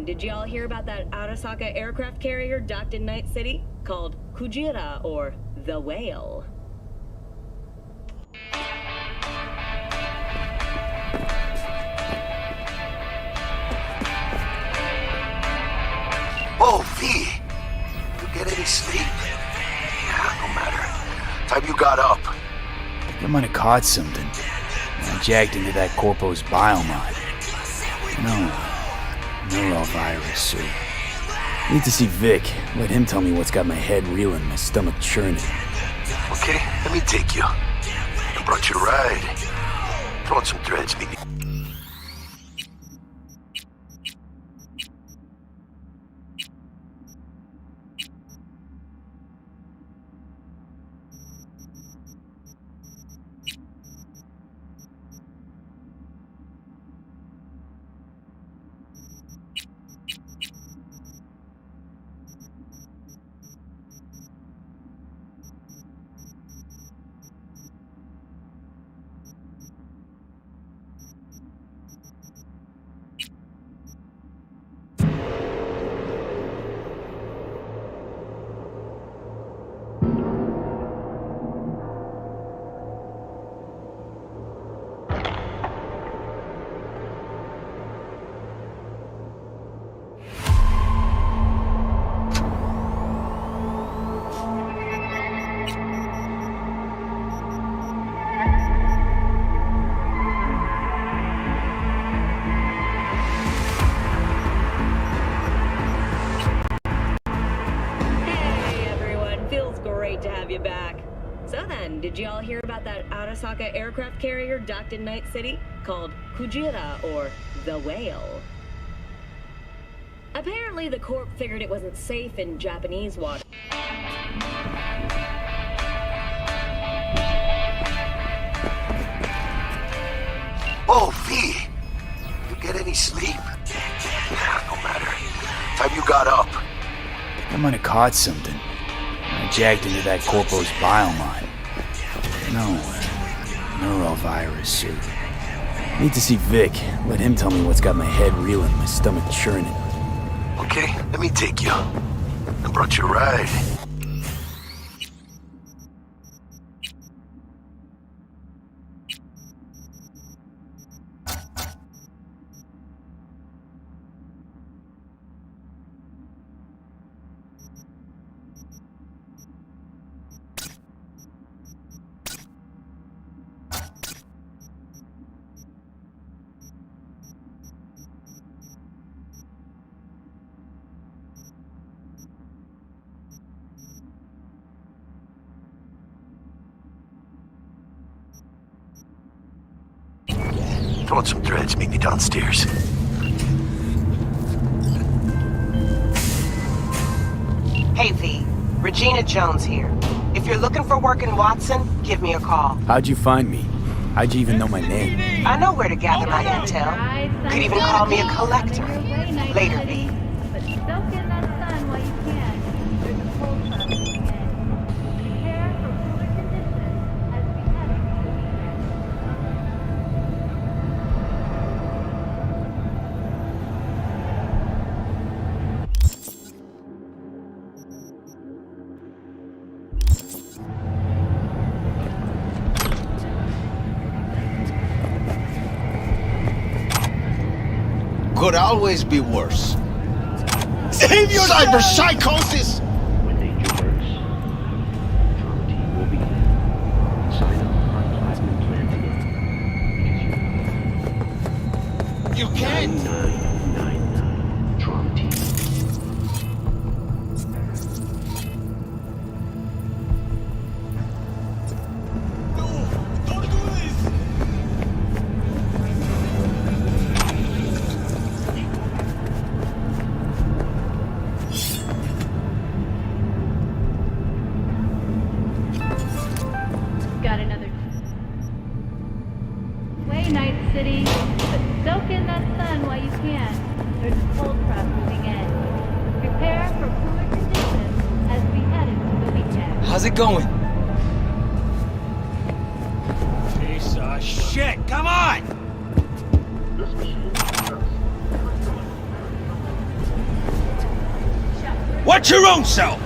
then, did y'all hear about that Arasaka aircraft carrier docked in Night City? Called Kujira, or the Whale. Oh, V! You get any sleep? Yeah, no matter. Time you got up. I might have caught something. I jacked into that Corpo's biomod. No, neurovirus, sir. I need to see Vic. Let him tell me what's got my head reeling, my stomach churning. Okay, let me take you. I brought you a ride. Throw on some threads, maybe. To have you back. So then, did y'all hear about that Arasaka aircraft carrier docked in Night City? Called Kujira, or the Whale. Apparently the Corp figured it wasn't safe in Japanese water. Oh, V! You get any sleep? Yeah, no matter. Time you got up. I might have caught something. I jacked into that Corpo's biomod. No, neurovirus, sir. I need to see Vic. Let him tell me what's got my head reeling, my stomach churning. Okay, let me take you. I brought you a ride. Throw on some threads, meet me downstairs. Hey V, Regina Jones here. If you're looking for work in Watson, give me a call. How'd you find me? How'd you even know my name? I know where to gather my intel. Could even call me a collector. Later, V. Could always be worse. Save your cyber psychosis! When danger lurks, Trauma Team will be there. Sign up on Platinum Plan today. You can't! 9999 Trauma Team. Night City, but soak in that sun while you can. There's a cold front moving in. Prepare for cooler conditions as we head into the weekend. How's it going? Piece of shit! Come on! Watch your own self!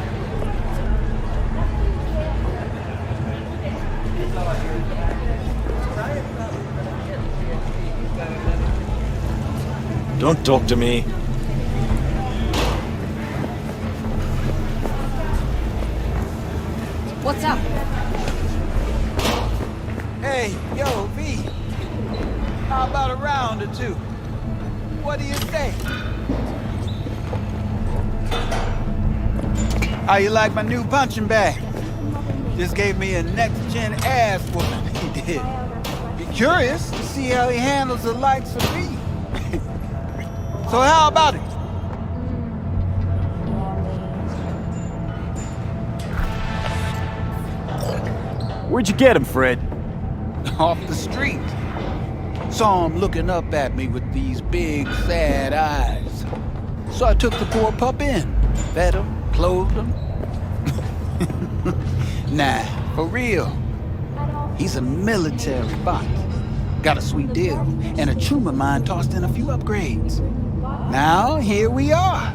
Don't talk to me. What's up? Hey, yo, V. How about a round or two? What do you say? How you like my new punching bag? Just gave me a next-gen ass whooping, he did. Be curious to see how he handles the likes of me. So how about it? Where'd you get him, Fred? Off the street. Saw him looking up at me with these big, sad eyes. So I took the poor pup in. Fed him, clothed him. Nah, for real. He's a military bot. Got a sweet deal, and a chum of mine tossed in a few upgrades. Now, here we are.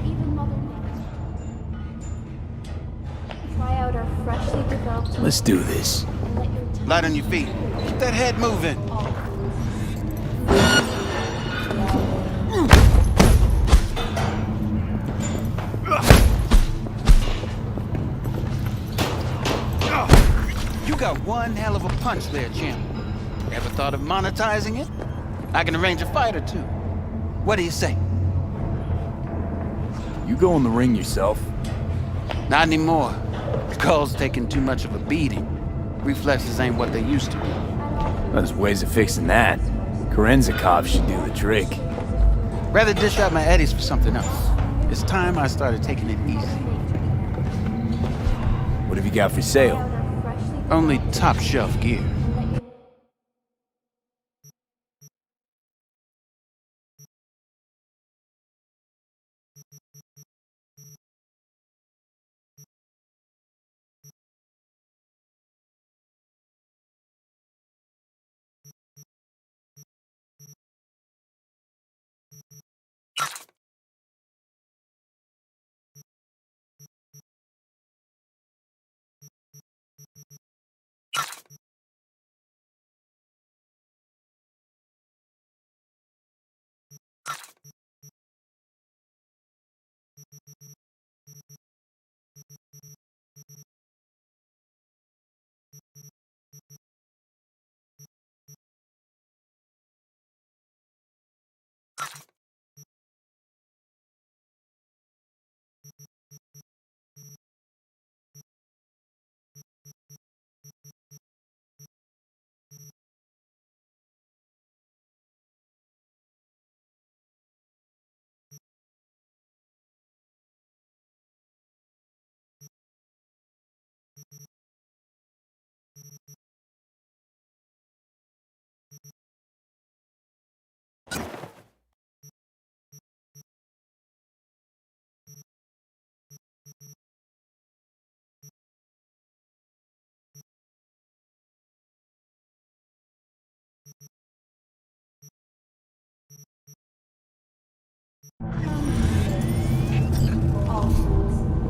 Try out our freshly developed. Let's do this. Light on your feet. Keep that head moving. You got one hell of a punch there, champ. Ever thought of monetizing it? I can arrange a fight or two. What do you say? You go in the ring yourself. Not anymore. Skull's taking too much of a beating. Reflexes ain't what they used to be. There's ways of fixing that. Korenzakov should do the trick. Rather dish out my eddies for something else. It's time I started taking it easy. What have you got for sale? Only top shelf gear.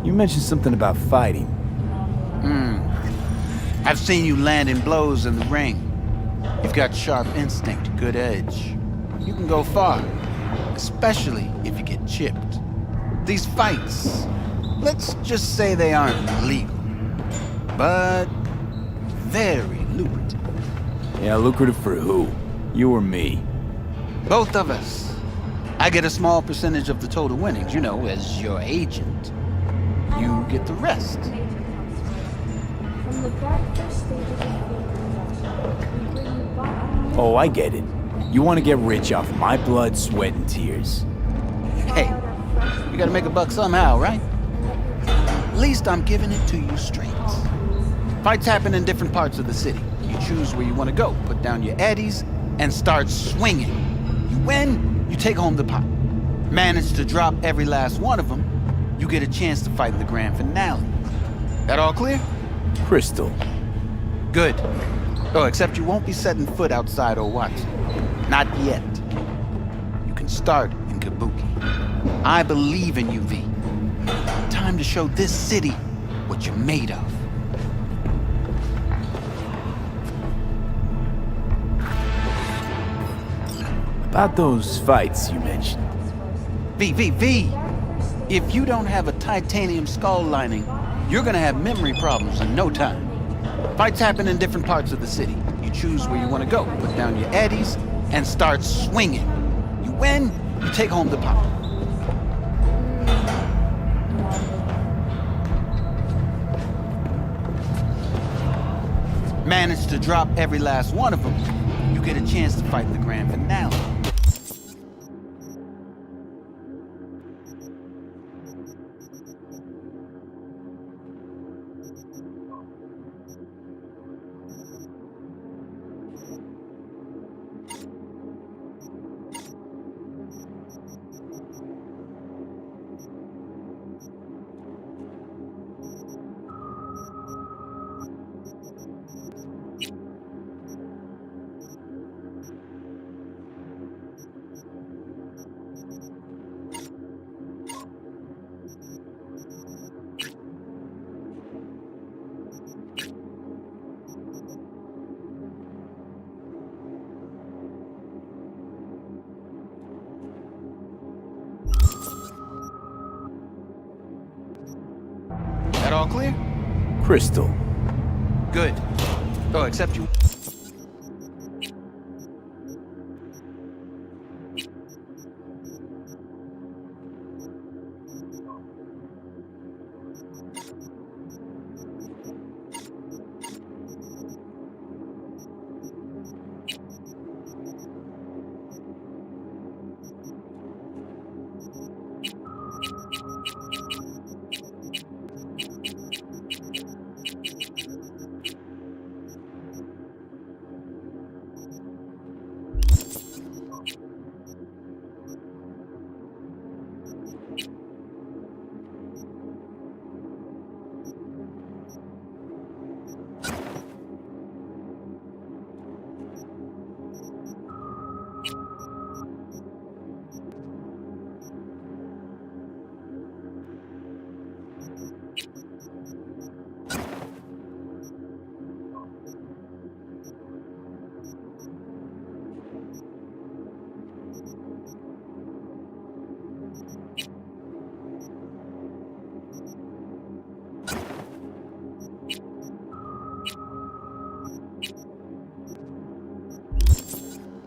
You mentioned something about fighting. I've seen you landing blows in the ring. You've got sharp instinct, good edge. You can go far, especially if you get chipped. These fights, let's just say they aren't legal, but very lucrative. Yeah, lucrative for who? You or me? Both of us. I get a small percentage of the total winnings, you know, as your agent. You get the rest. Oh, I get it. You want to get rich off my blood, sweat, and tears. Hey, you gotta make a buck somehow, right? At least I'm giving it to you straight. Fights happen in different parts of the city. You choose where you want to go, put down your eddies, and start swinging. You win, you take home the pot. Manage to drop every last one of them, you get a chance to fight in the grand finale. That all clear? Crystal. Good. Oh, except you won't be setting foot outside or watching. Not yet. You can start in Kabuki. I believe in you, V. time to show this city what you're made of. About those fights you mentioned. V. If you don't have a titanium skull lining, you're gonna have memory problems in no time. Fights happen in different parts of the city. You choose where you want to go, put down your eddies, and start swinging. You win, you take home the pot. Manage to drop every last one of them, you get a chance to fight the grand finale. That all clear? Crystal. Good. Oh, except you.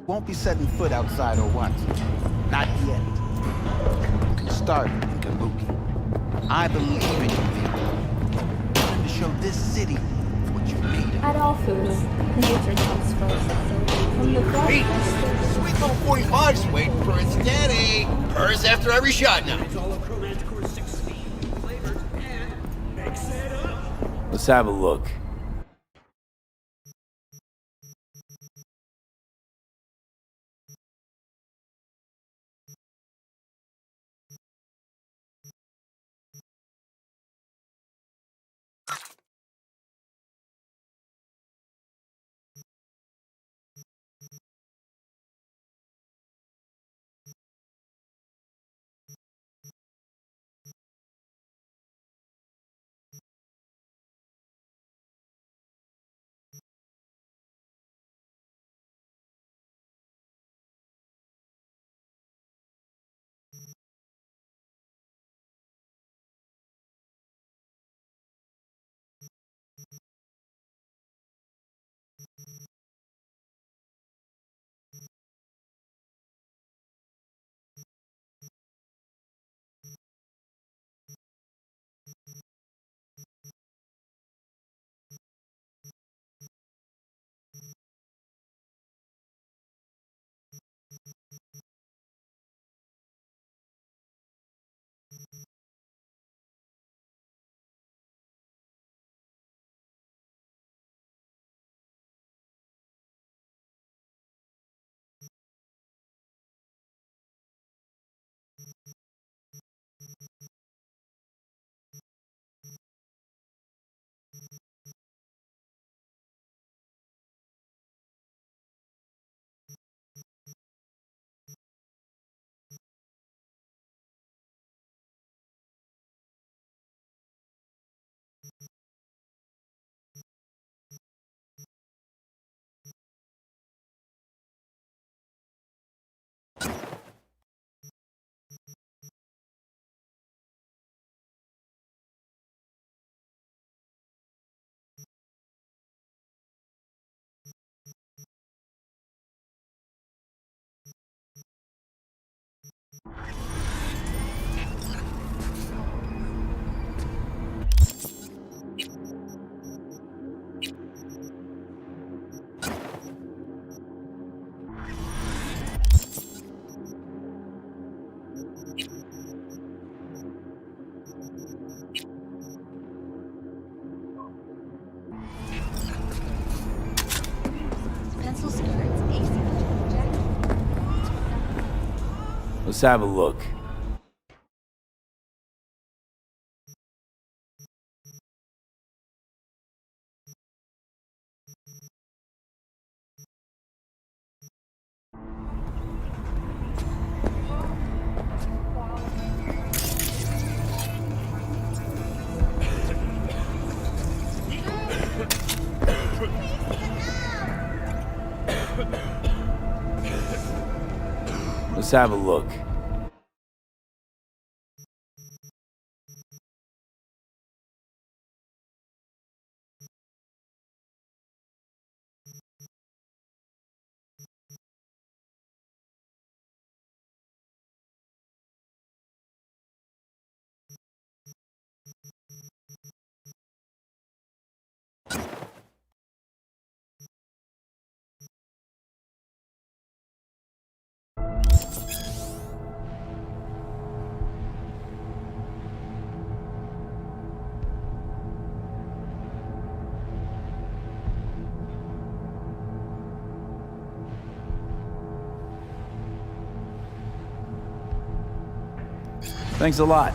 Won't be setting foot outside or once. Not yet. You can start in Kabuki. I believe in you, V. Time to show this city what you're made of. At all foods, nature comes first. From the Hey, sweet little 45's waiting for its daddy. Hers after every shot now. Let's have a look. Let's have a look. Let's have a look. Thanks a lot.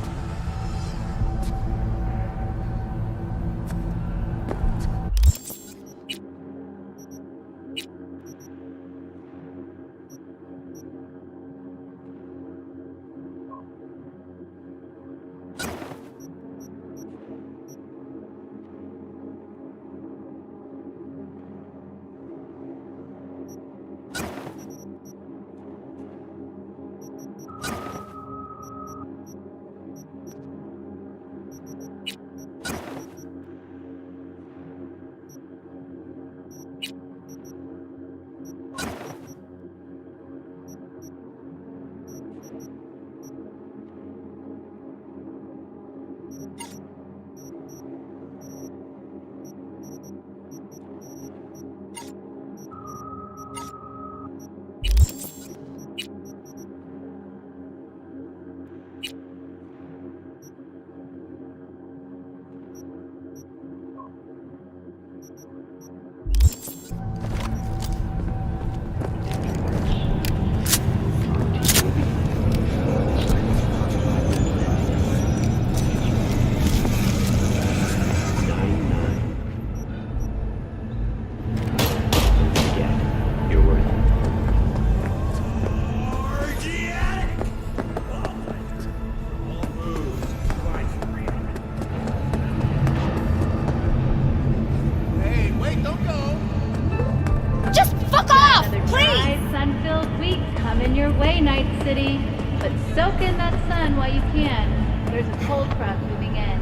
City, but soak in that sun while you can. There's a cold front moving in.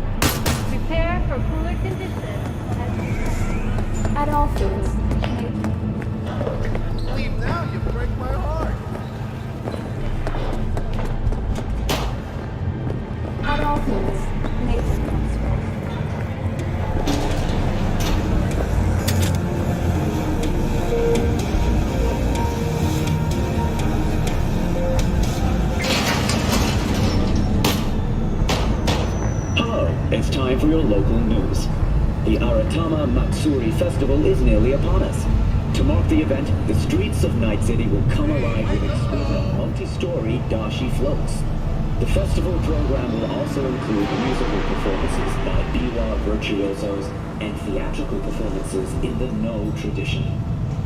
Prepare for cooler conditions at all foods. Leave now, you break my heart. At all foods. Nathan comes first. It's time for your local news. The Aratama Matsuri Festival is nearly upon us. To mark the event, the streets of Night City will come alive with exquisite multi-story dashi floats. The festival program will also include musical performances by biwa virtuosos and theatrical performances in the No tradition.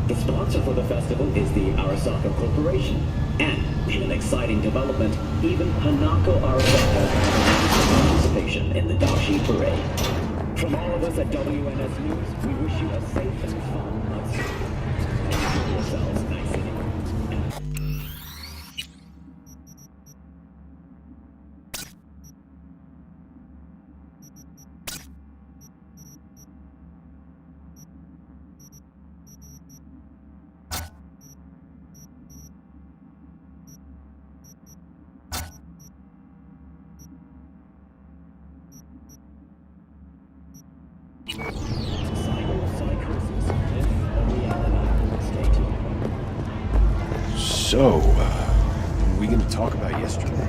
The sponsor for the festival is the Arasaka Corporation, and in an exciting development, even Hanako Arasaka has participation in the Dashi Parade. From all of us at WNS News, we wish you a safe and fun Matsuri. Enjoy yourselves, Night City. So, what are we going to talk about yesterday?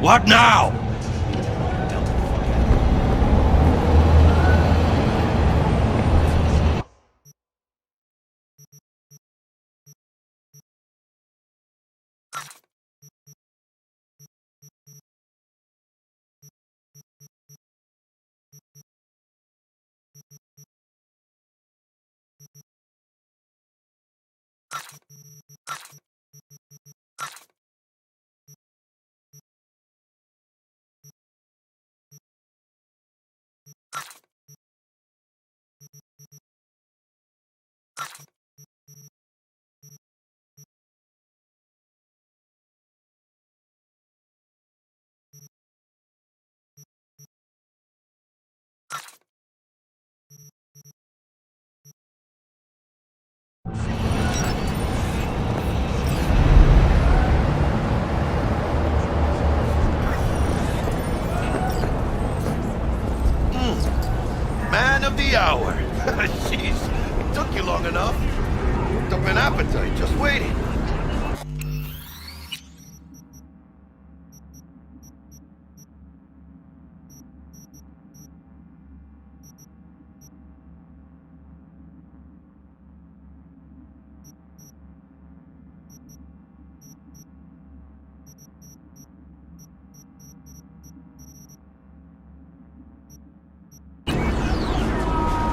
What now? Man of the hour. Jeez, took you long enough. Worked up an appetite just waiting.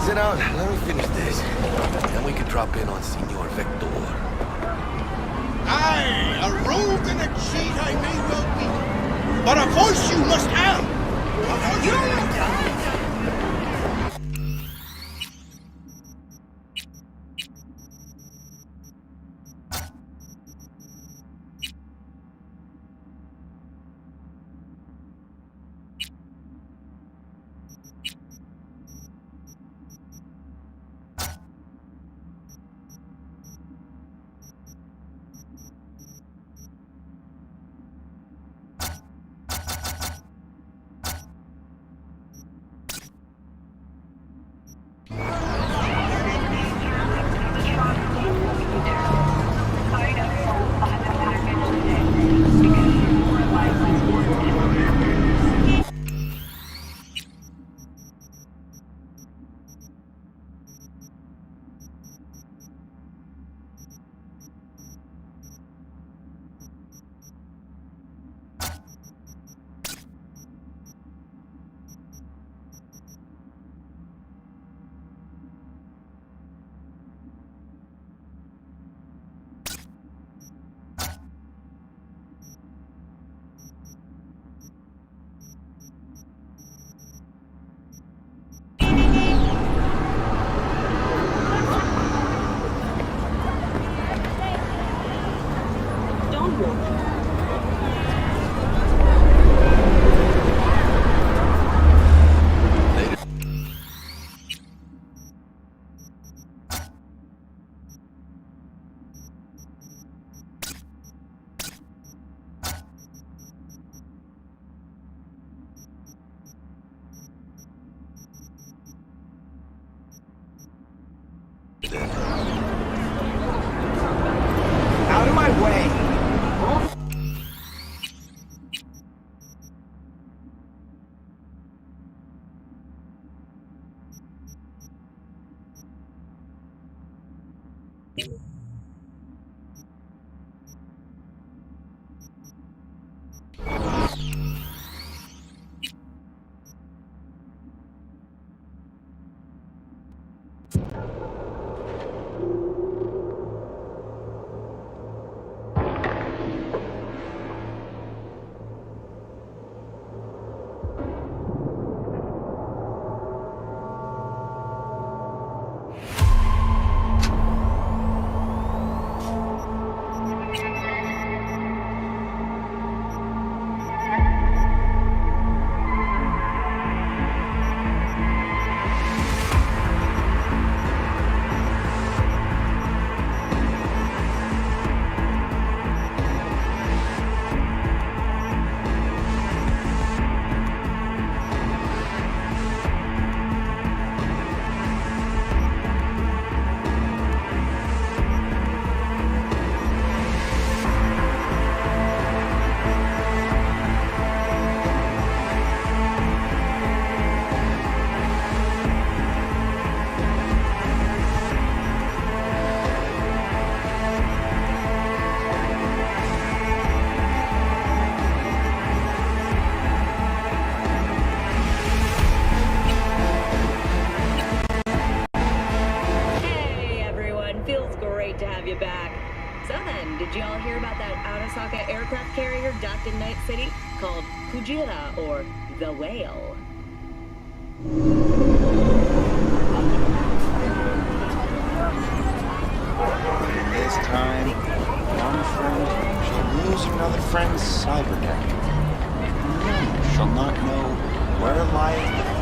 Sit down, let me finish this. Then we can drop in on Senor Vector. Aye, a rogue and a cheat I may well be. But a voice you must have. Out of my way! hear about that Arasaka aircraft carrier docked in Night City called Kujira or the Whale? This time, one friend shall lose another friend's Cyberpunk. None shall not know where lieth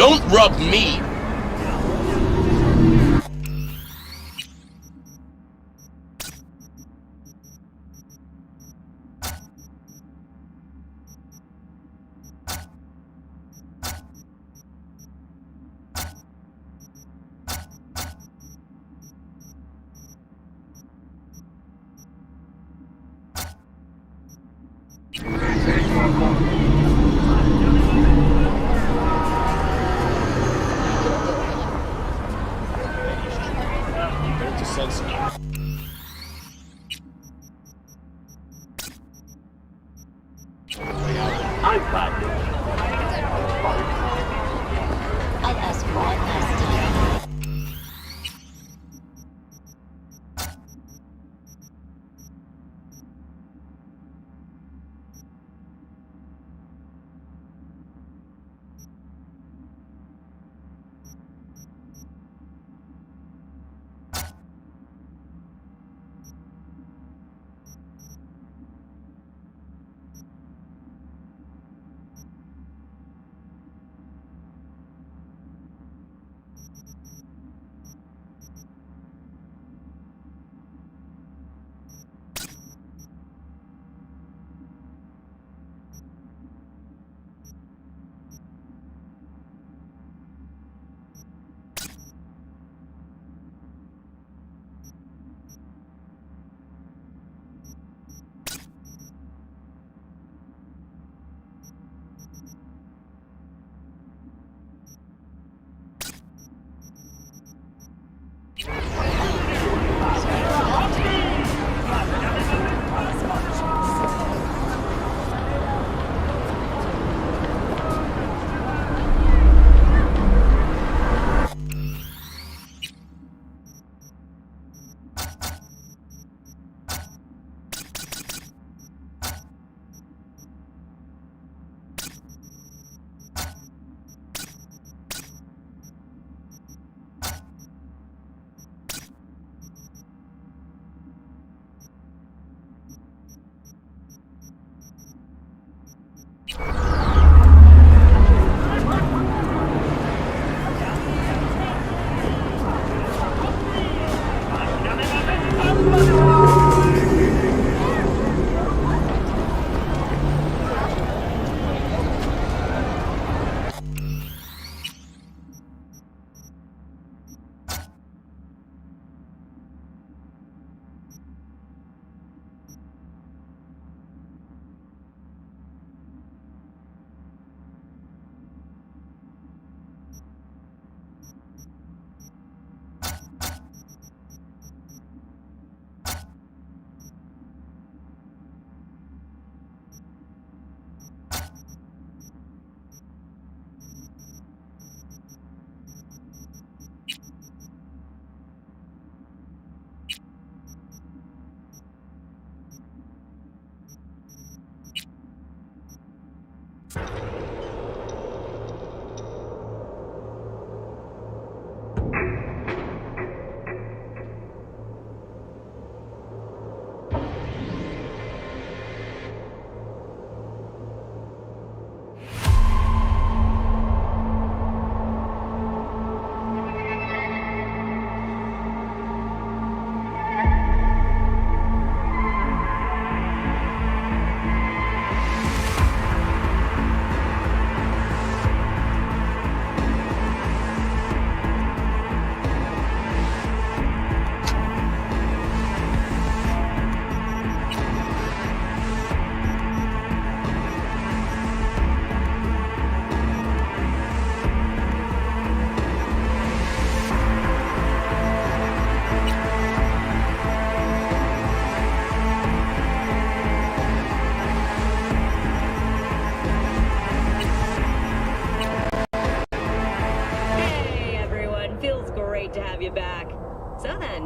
Don't rub me. I'll ask one last time.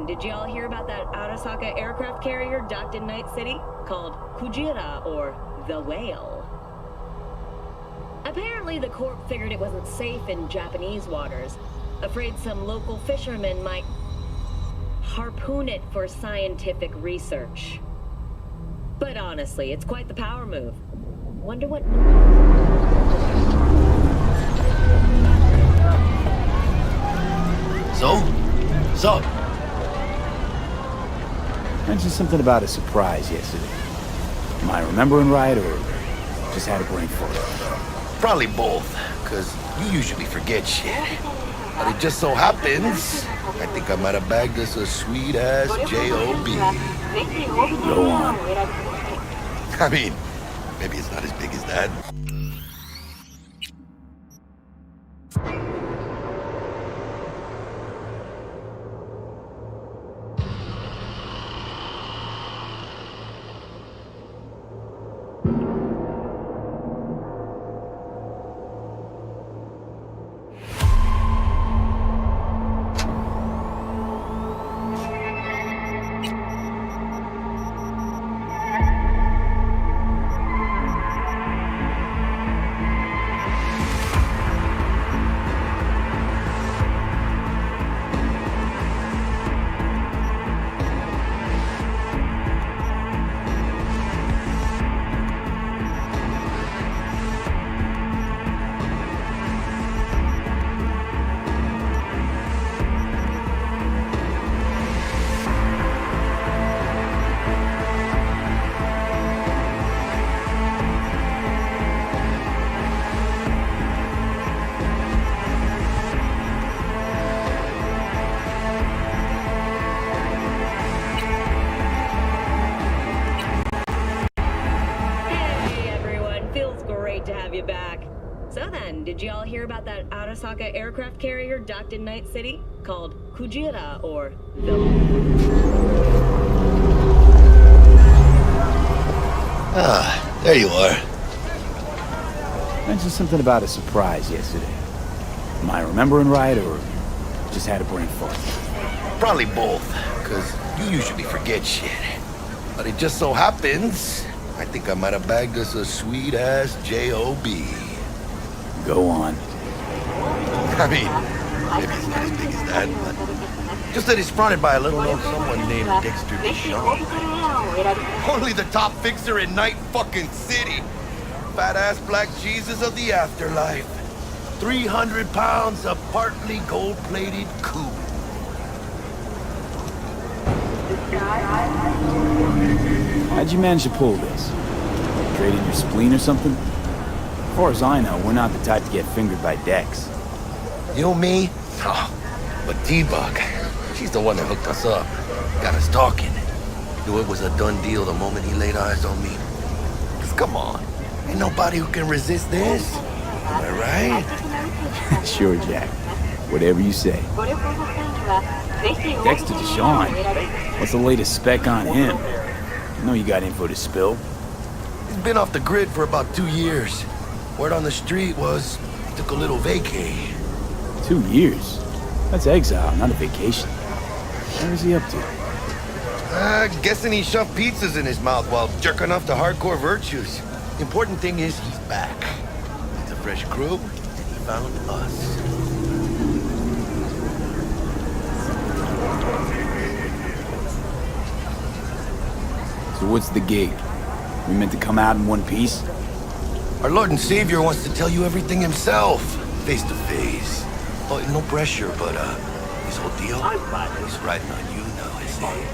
Did you all hear about that Arasaka aircraft carrier docked in Night City called Kujira or the Whale? Apparently the Corp figured it wasn't safe in Japanese waters, afraid some local fishermen might harpoon it for scientific research. But honestly, it's quite the power move. Wonder what... So? What's up? Mentioned something about a surprise yesterday. Am I remembering right, or just had a brain fart? Probably both, because you usually forget shit. But it just so happens, I think I might have bagged us a sweet-ass J.O.B. Go on. I mean, maybe it's not as big as that. Did you all hear about that Arasaka aircraft carrier docked in Night City? Called Kujira, or the... Ah, there you are. Mentioned something about a surprise yesterday. Am I remembering right, or just had a brain fart? Probably both, because you usually forget shit. But it just so happens, I think I might have bagged us a sweet-ass J.O.B. Go on. I mean, maybe it's not as big as that, but just that it's fronted by a little-known someone named Dexter DeShawn. Only the top fixer in Night fucking City. Fat-ass black Jesus of the afterlife. 300 pounds of partly gold-plated coup. How'd you manage to pull this? Traded your spleen or something? As far as I know, we're not the type to get fingered by Dex. You, me? Oh, but T-Bug, she's the one that hooked us up. Got us talking. Knew it was a done deal the moment he laid eyes on me. Just come on. Ain't nobody who can resist this. Am I right? Sure, Jack. Whatever you say. Dexter DeShawn? What's the latest spec on him? I know you got info to spill. He's been off the grid for about 2 years. Word on the street was he took a little vacay. 2 years? That's exile, not a vacation. What is he up to? Guessing he shoved pizzas in his mouth while jerking off to hardcore virtues. Important thing is he's back. It's a fresh crew, and he found us. So what's the gig? We meant to come out in one piece? Our Lord and Savior wants to tell you everything himself, face to face. Oh, no pressure, but this whole deal, he's riding on you now, I say.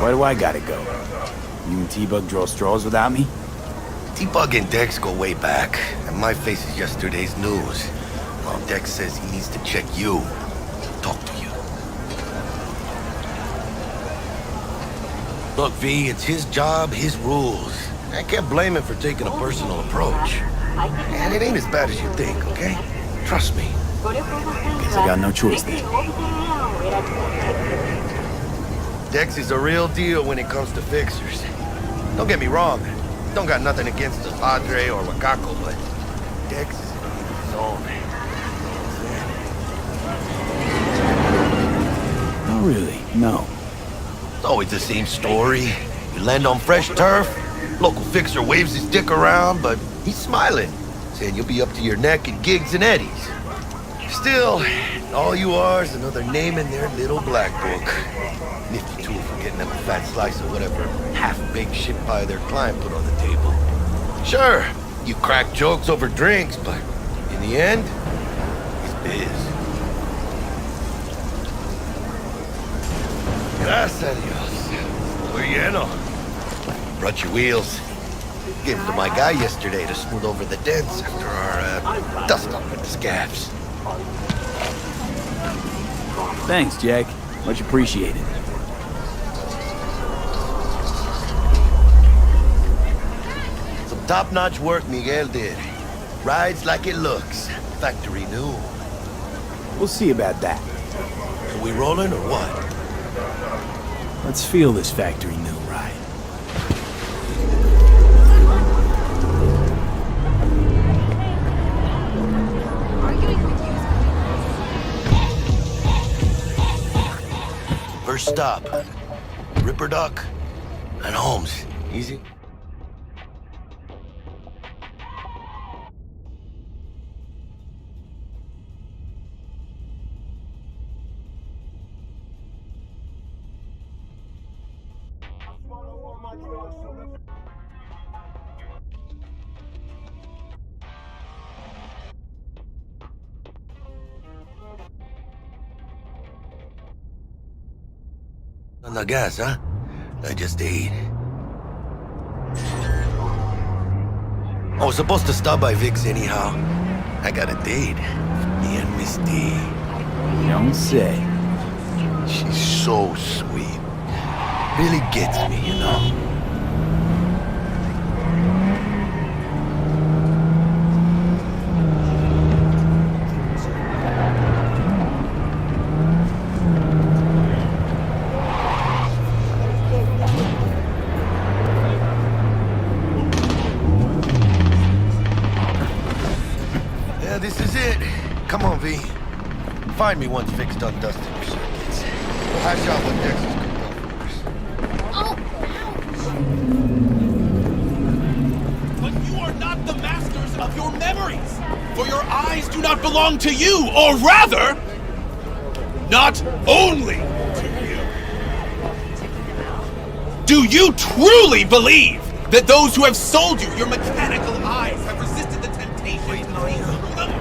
Why do I gotta go? You and T-Bug draw straws without me? T-Bug and Dex go way back, and my face is yesterday's news. Well, Dex says he needs to check you, talk to you. Look, V, it's his job, his rules. I can't blame him for taking a personal approach. And it ain't as bad as you think, okay? Trust me. Guess I got no choice then. Dex is a real deal when it comes to fixers. Don't get me wrong. Don't got nothing against the Padre or Wakako, but Dex is in his own. Oh, really? No. It's always the same story. You land on fresh turf, local fixer waves his dick around, but he's smiling, saying you'll be up to your neck in gigs and eddies. Still, all you are is another name in their little black book. Nifty tool for getting them a fat slice of whatever half-baked shit pie their client put on the table. Sure, you crack jokes over drinks, but in the end, it's biz. Gracias a Dios. Muy lleno. Brought your wheels. Gave them to my guy yesterday to smooth over the dents after our dust up with the scabs. Thanks, Jack. Much appreciated. Some top-notch work Miguel did. Rides like it looks. Factory new. We'll see about that. Are we rolling or what? Let's feel this factory new ride. First stop. Ripper Duck and Holmes. Easy? On the gas, huh? I just ate. I was supposed to stop by Vic's anyhow. I got a date. Me and Misty. Don't say. She's so sweet. Really gets me, you know? This is it. Come on, V. Find me once Vic's done dusting your circuits. We'll hash out what Dexter's cooked up for us. But you are not the masters of your memories, for your eyes do not belong to you, or rather, not only to you. Do you truly believe that those who have sold you your mechanical eyes have resisted the temptation to see through them?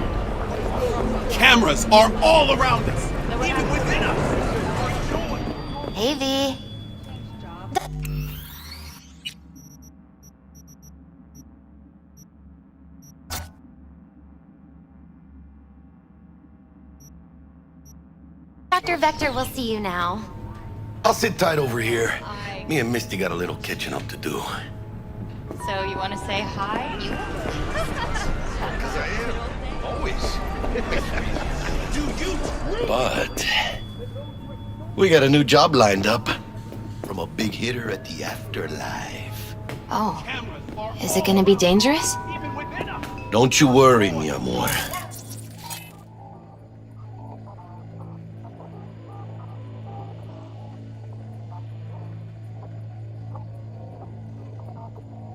Cameras are all around us, even within us. Hey, V. Dr. Vector will see you now. I'll sit tight over here. Me and Misty got a little catching up to do. So you want to say hi? Because I am. Always. But we got a new job lined up from a big hitter at the afterlife. Oh. Is it gonna be dangerous? Don't you worry, mi amor.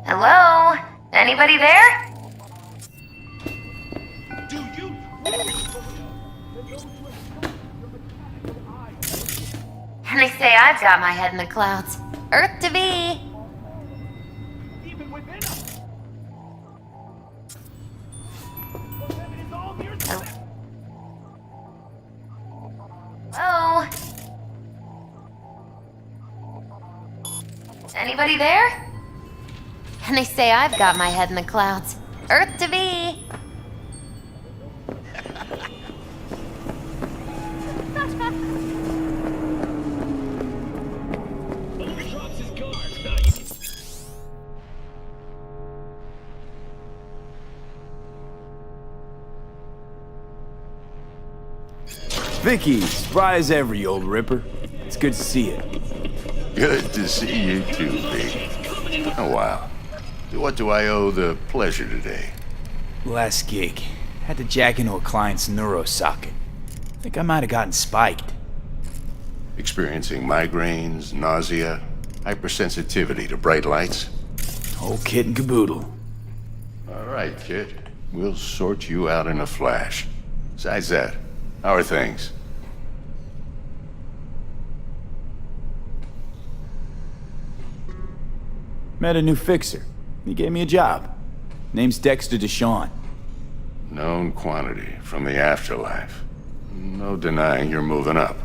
Hello? Anybody there? And they say I've got my head in the clouds. Earth to be. Hello? Anybody there? And they say I've got my head in the clouds. Earth to be. Vicky, spry as ever, you old ripper. It's good to see you. Good to see you too, Vic. Oh, wow. What do I owe the pleasure today? Last gig. Had to jack into a client's neuro socket. Think I might have gotten spiked. Experiencing migraines, nausea, hypersensitivity to bright lights? Whole kit and caboodle. All right, kid. We'll sort you out in a flash. Besides that, how are things? Met a new fixer. He gave me a job. Name's Dexter Deshawn. Known quantity from the afterlife. No denying you're moving up.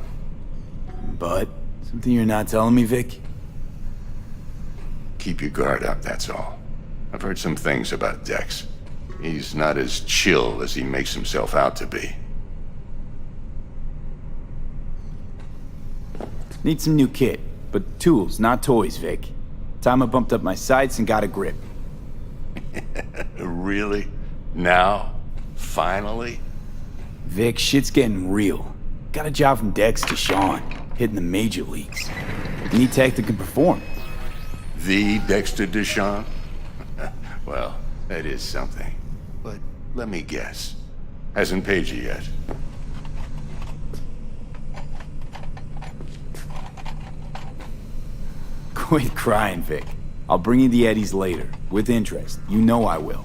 But something you're not telling me, Vic? Keep your guard up, that's all. I've heard some things about Dex. He's not as chill as he makes himself out to be. Need some new kit, but tools, not toys, Vic. Time I bumped up my sights and got a grip. Really? Now? Finally? Vic, shit's getting real. Got a job from Dex to Sean, hitting the major leagues. Need tech that can perform. The Dexter Deshawn? Well, that is something. But let me guess. Hasn't paid you yet. Quit crying, Vic. I'll bring you the eddies later, with interest. You know I will.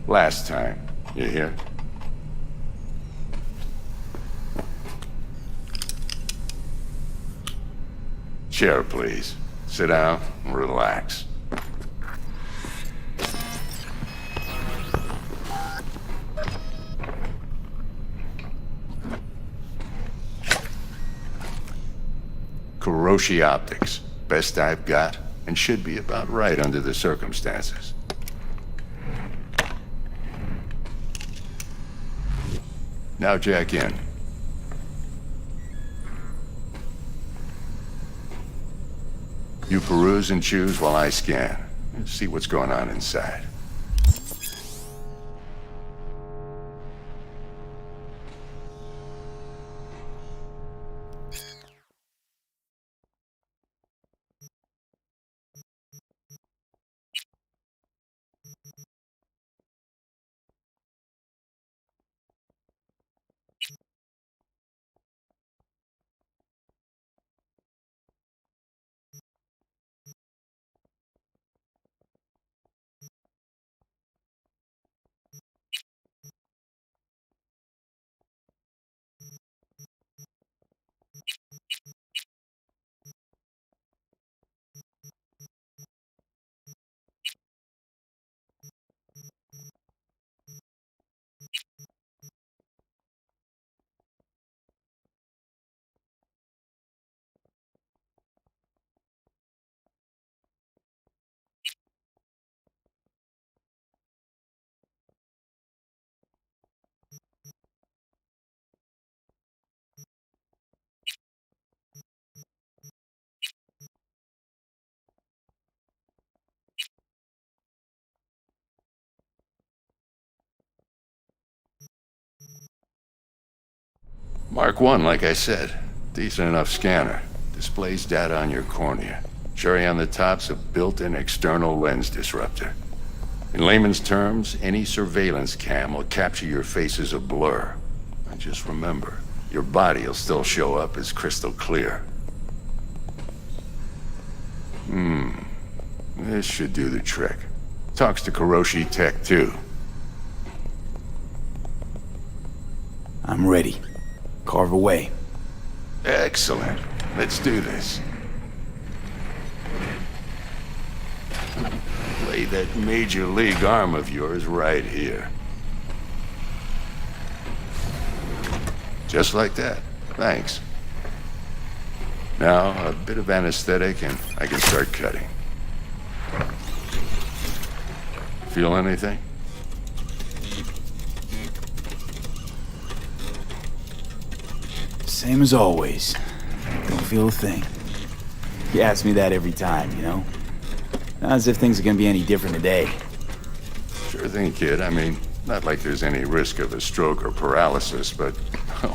Last time. You hear? Chair, please. Sit down and relax. Kuroshi Optics. Best I've got, and should be about right under the circumstances. Now jack in. You peruse and choose while I scan. See what's going on inside. Mark 1, like I said. Decent enough scanner. Displays data on your cornea. Cherry on the top's a built-in external lens disruptor. In layman's terms, any surveillance cam will capture your face as a blur. And just remember, your body will still show up as crystal clear. This should do the trick. Talks to Kuroshi Tech, too. I'm ready. Carve away. Excellent. Let's do this. Lay that major league arm of yours right here. Just like that. Thanks. Now, a bit of anesthetic and I can start cutting. Feel anything? Same as always. Don't feel a thing. You ask me that every time, you know? Not as if things are gonna be any different today. Sure thing, kid. I mean, not like there's any risk of a stroke or paralysis, but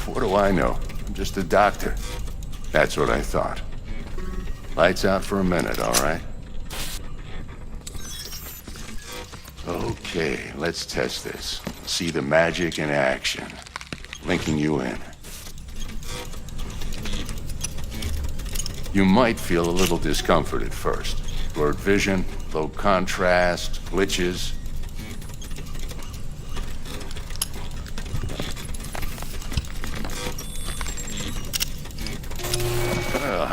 what do I know? I'm just a doctor. That's what I thought. Lights out for a minute, all right? Okay, let's test this. See the magic in action. Linking you in. You might feel a little discomfort at first. Blurred vision, low contrast, glitches.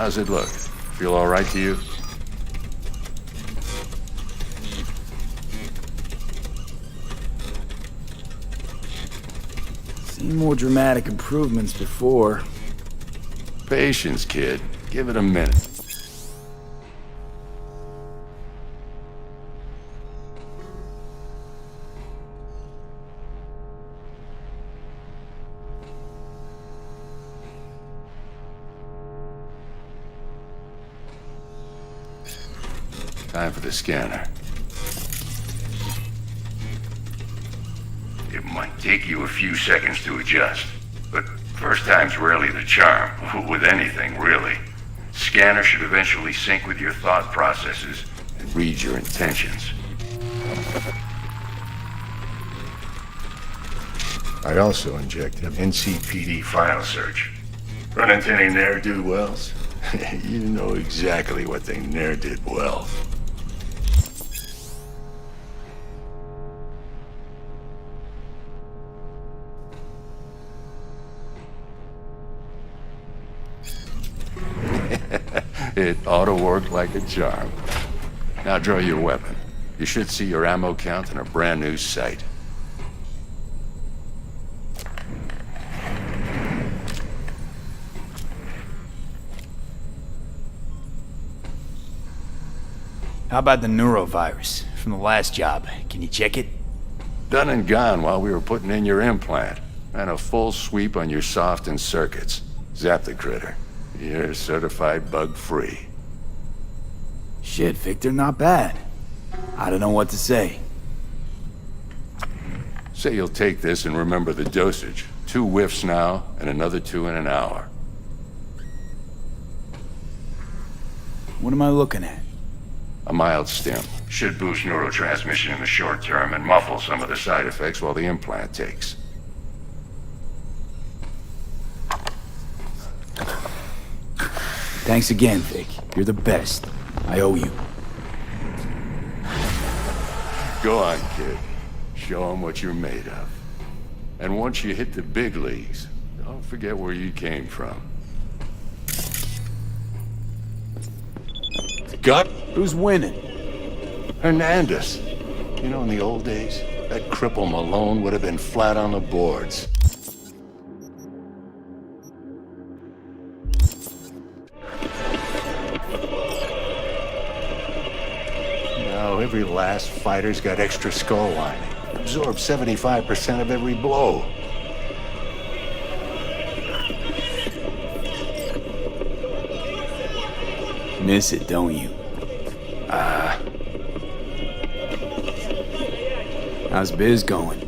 How's it look? Feel all right to you? Seen more dramatic improvements before. Patience, kid. Give it a minute. Time for the scanner. It might take you a few seconds to adjust, but first time's rarely the charm, with anything, really. Scanner should eventually sync with your thought processes and read your intentions. I also injected NCPD file search. Run into any ne'er-do-wells? You know exactly what they ne'er did well. It ought to work like a charm. Now draw your weapon. You should see your ammo count in a brand new sight. How about the neurovirus from the last job? Can you check it? Done and gone while we were putting in your implant. And a full sweep on your soft and circuits. Zap the critter. You're certified bug-free. Shit, Victor, not bad. I don't know what to say. Say you'll take this and remember the dosage. 2 whiffs now, and another 2 in an hour. What am I looking at? A mild stim. Should boost neurotransmission in the short term and muffle some of the side effects while the implant takes. Thanks again, Vic. You're the best. I owe you. Go on, kid. Show them what you're made of. And once you hit the big leagues, don't forget where you came from. Gut? Who's winning? Hernandez. You know, in the old days, that cripple Malone would have been flat on the boards. Now every last fighter's got extra skull lining. Absorbs 75% of every blow. Miss it, don't you? How's biz going?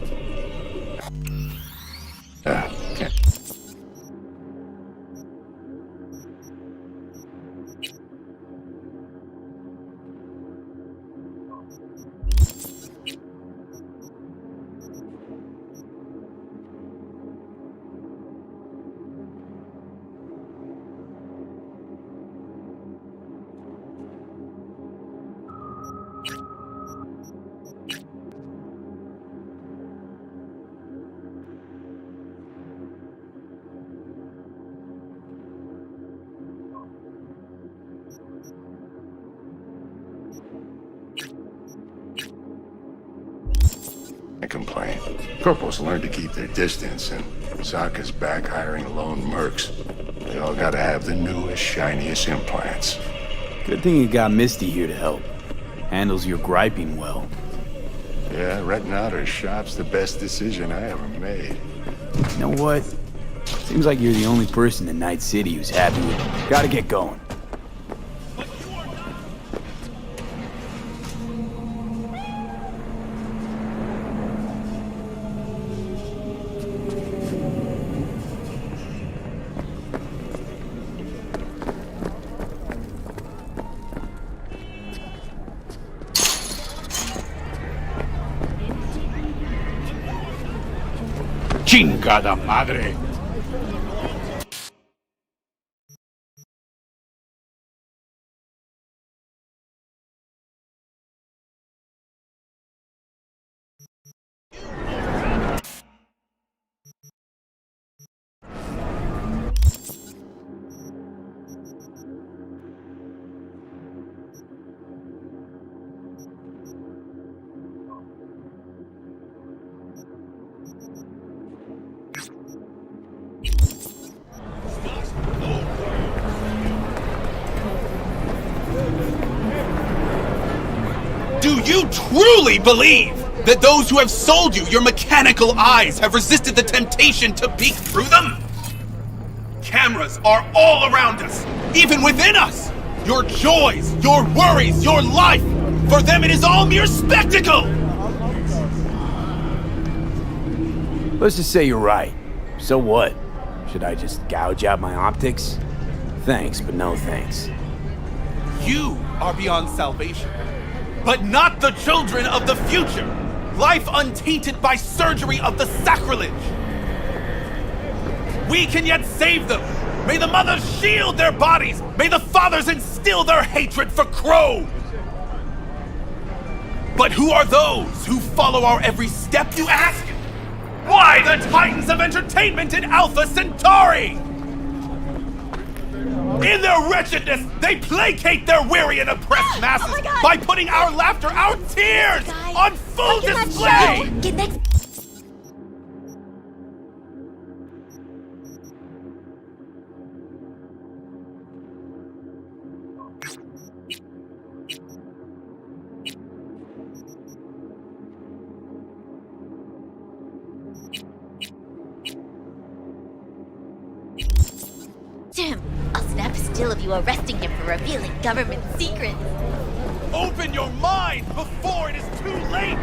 Complain. Corporals learn to keep their distance, and Zaka's back hiring lone mercs. They all gotta have the newest, shiniest implants. Good thing you got Misty here to help. Handles your griping well. Yeah, renting out her shop's the best decision I ever made. You know what? Seems like you're the only person in Night City who's happy with it. Gotta get going. Chingada madre! Do you truly believe that those who have sold you your mechanical eyes have resisted the temptation to peek through them? Cameras are all around us, even within us. Your joys, your worries, your life, for them it is all mere spectacle! Let's just say you're right. So what? Should I just gouge out my optics? Thanks, but no thanks. You are beyond salvation, but not the children of the future. Life untainted by surgery of the sacrilege. We can yet save them. May the mothers shield their bodies. May the fathers instill their hatred for crow. But who are those who follow our every step, you ask? Why the titans of entertainment in Alpha Centauri? In their wretchedness, they placate their weary and oppressed masses by putting our laughter, our tears, on full display! Get next. Jim, I'll snap a still of you arresting him for revealing government secrets. Open your mind before it is too late!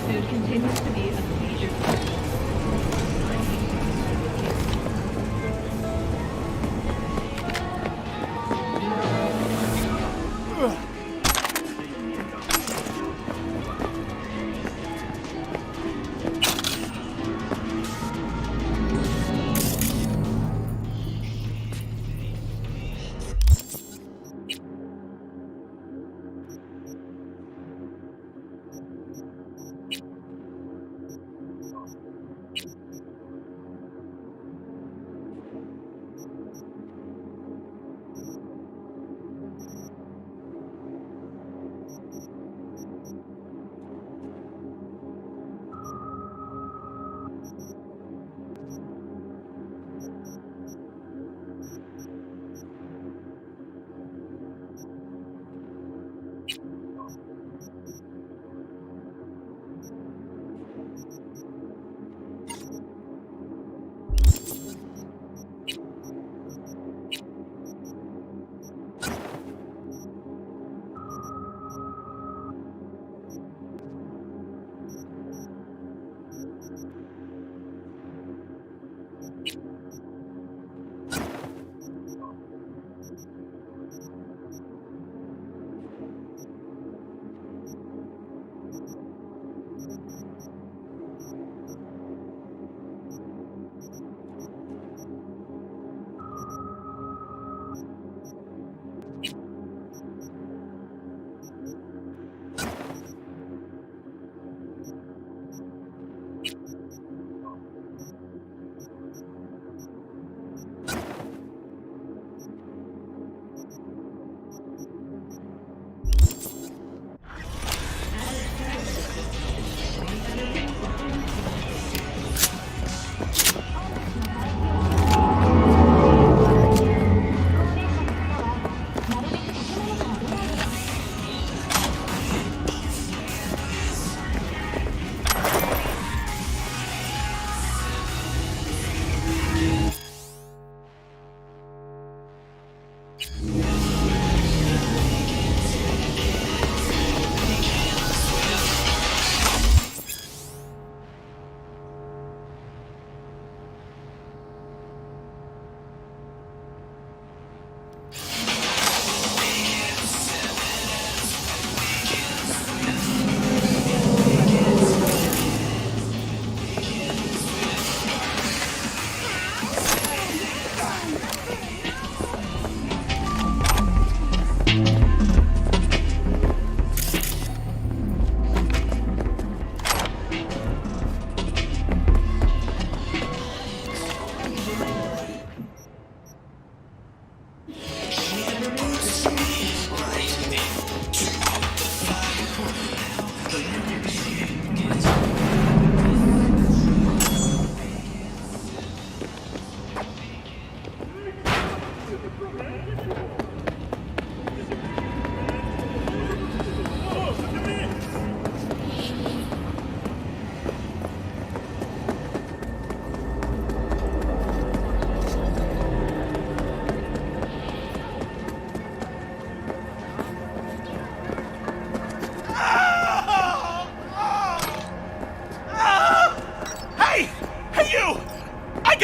pursuit continues to be a major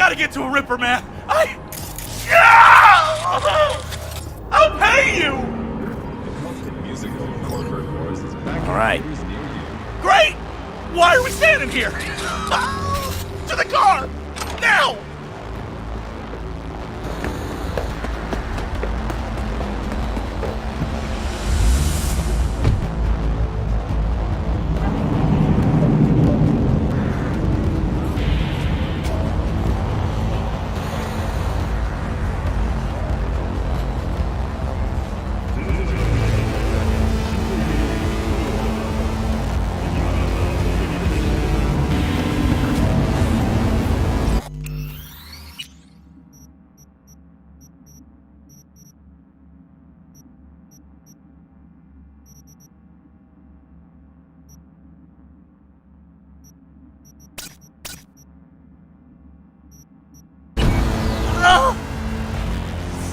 gotta get to a Ripper, man. I'll pay you. All right. Great. Why are we standing here? To the car now.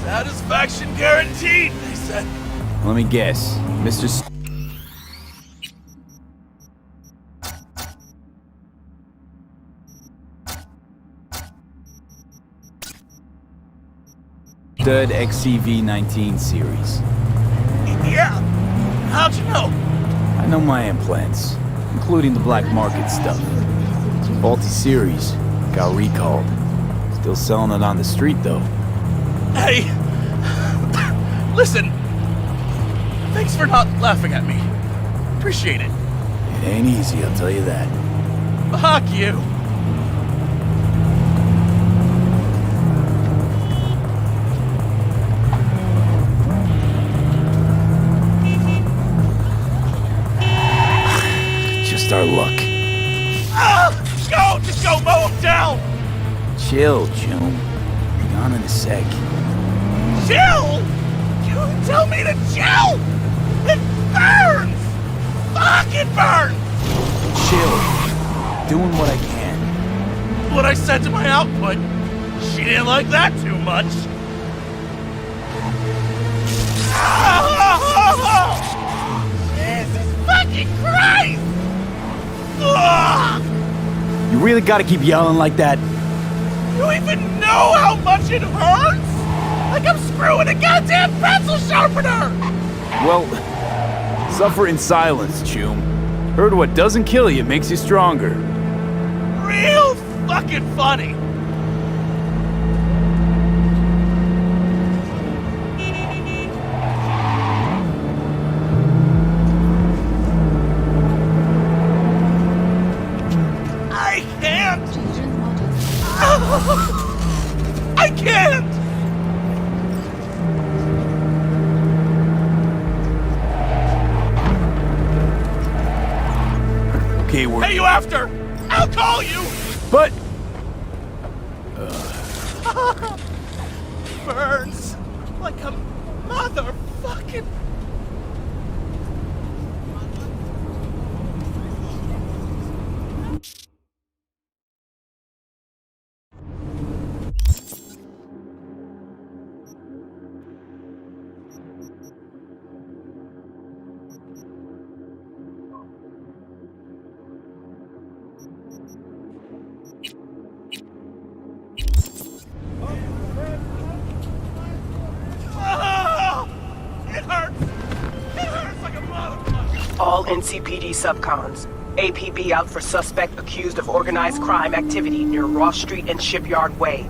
Satisfaction guaranteed, they said. Let me guess, Mr. stud XCV-19 series. Yeah. How'd you know? I know my implants, including the black market stuff. Faulty series. Got recalled. Still selling it on the street, though. Hey! Listen! Thanks for not laughing at me. Appreciate it. It ain't easy, I'll tell you that. Fuck you! Just our luck. Just go, mow him down! Chill, June. Be gone in a sec. Chill? You tell me to chill? It burns! Fuck, it burns! Chill. Doing what I can. What I said to my output. She didn't like that too much. Jesus fucking Christ! Ugh! You really gotta keep yelling like that? You even know how much it hurts? Like I'm screwing a goddamn pencil sharpener! Well, suffer in silence, Choom. Heard what doesn't kill you makes you stronger. Real fucking funny! I can't! I can't! Okay, we're... Hey, you after? I'll call you! But... Burns like a motherfucking... All NCPD subcons. APB out for suspect accused of organized crime activity near Ross Street and Shipyard Way.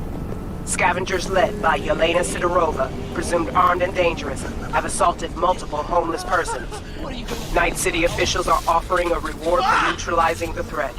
Scavengers led by Yelena Sidorova, presumed armed and dangerous, have assaulted multiple homeless persons. Night City officials are offering a reward for neutralizing the threat.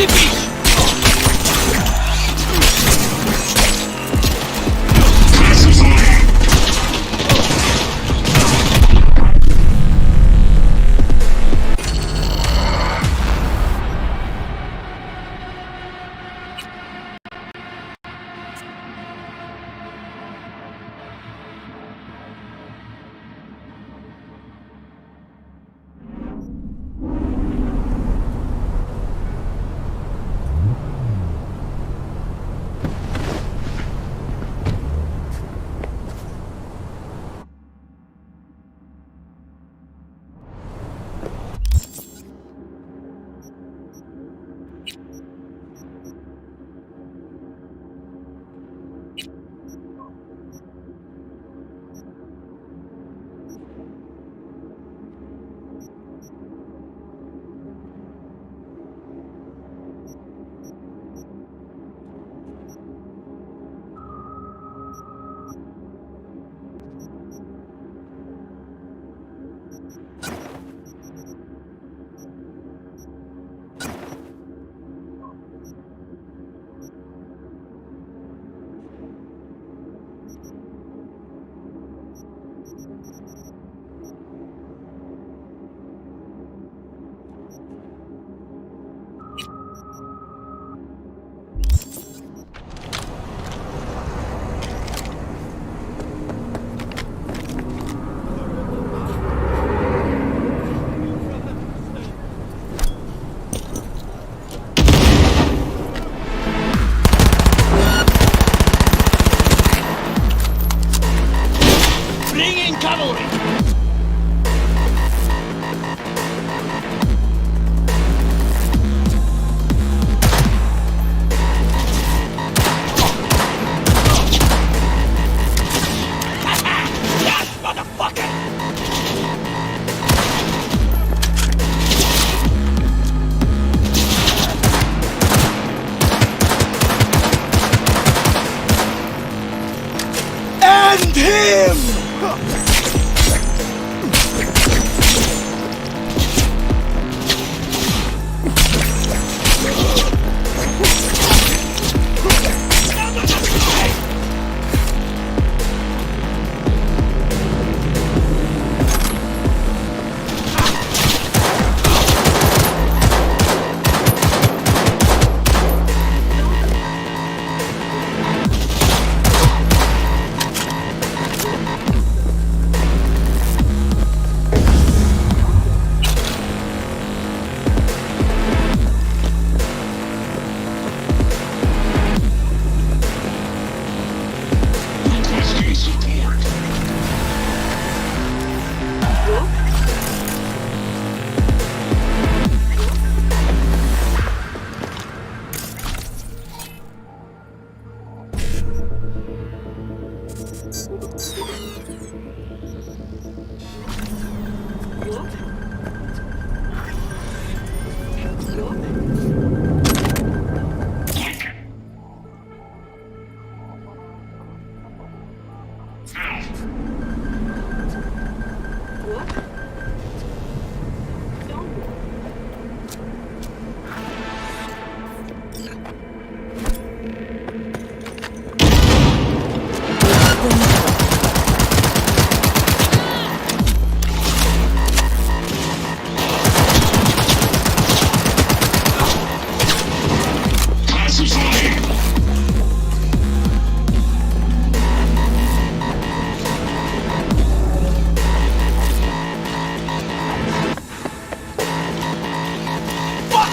the beach! End him!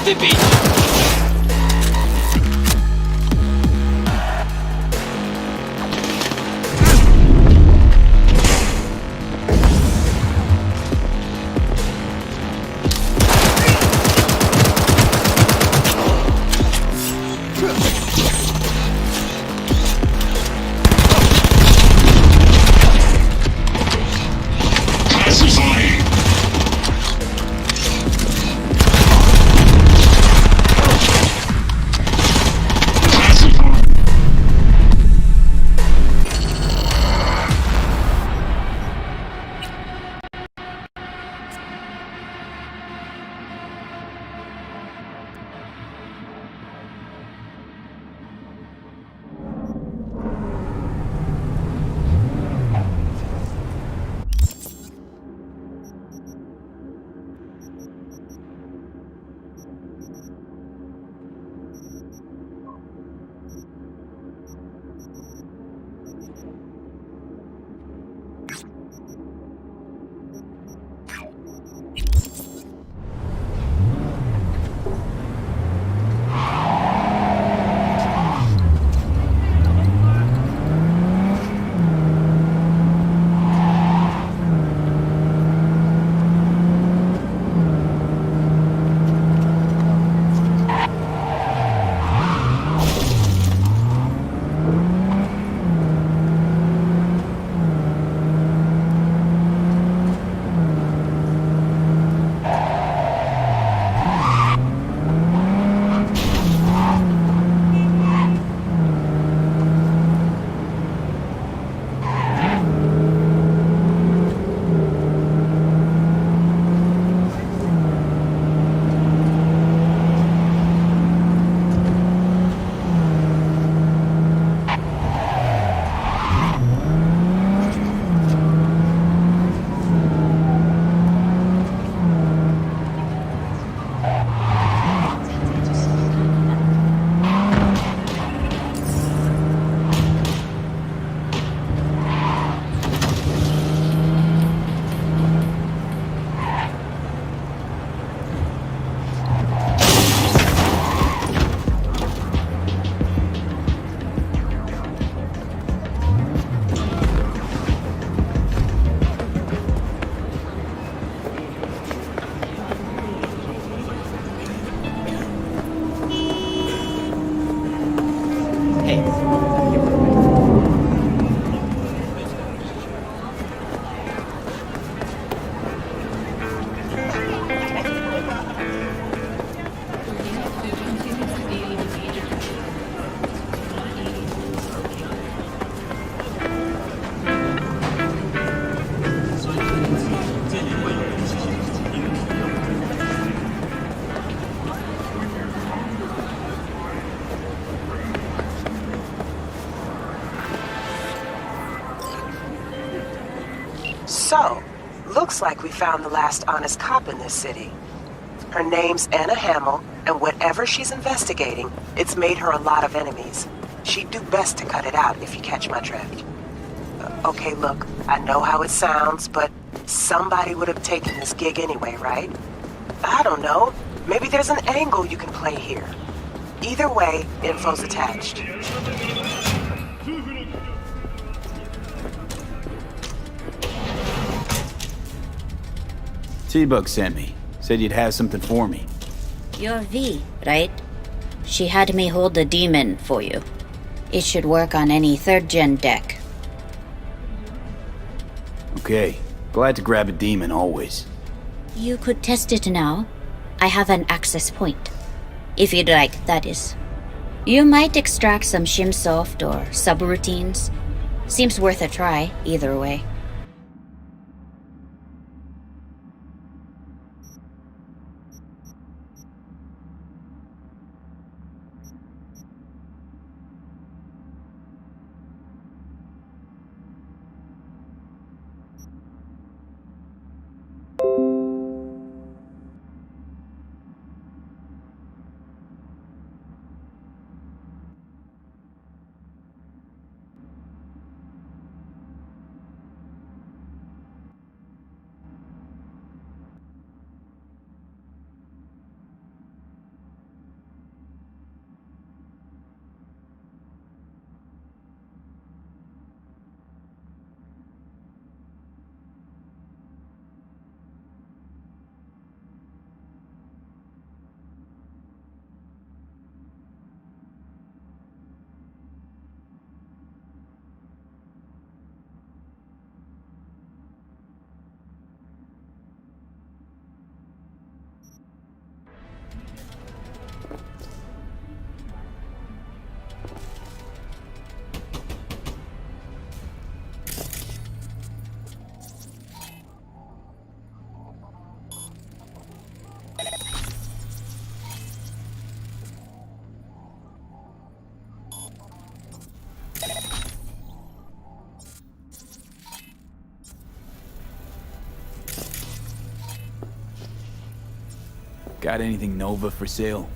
the beach! Looks like we found the last honest cop in this city. Her name's Anna Hamill, and whatever she's investigating, it's made her a lot of enemies. She'd do best to cut it out, if you catch my drift. Okay, look, I know how it sounds, but somebody would have taken this gig anyway, right? I don't know. Maybe there's an angle you can play here. Either way, info's attached. T-Bug sent me. Said you'd have something for me. You're V, right? She had me hold the demon for you. It should work on any 3rd-gen deck. Okay. Glad to grab a demon always. You could test it now. I have an access point. If you'd like, that is. You might extract some shimsoft or subroutines. Seems worth a try, either way. Got anything Nova for sale?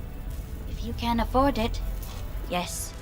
If you can afford it, yes.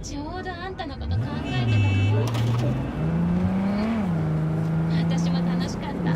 ちょうどあんたのこと考えてたの。私も楽しかった。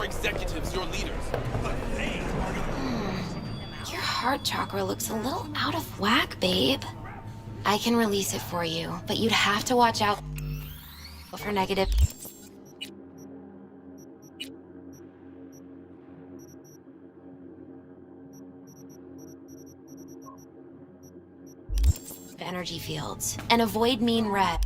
your executives, your leaders. But they are Your heart chakra looks a little out of whack, babe. I can release it for you, but you'd have to watch out for negative energy fields and avoid mean red.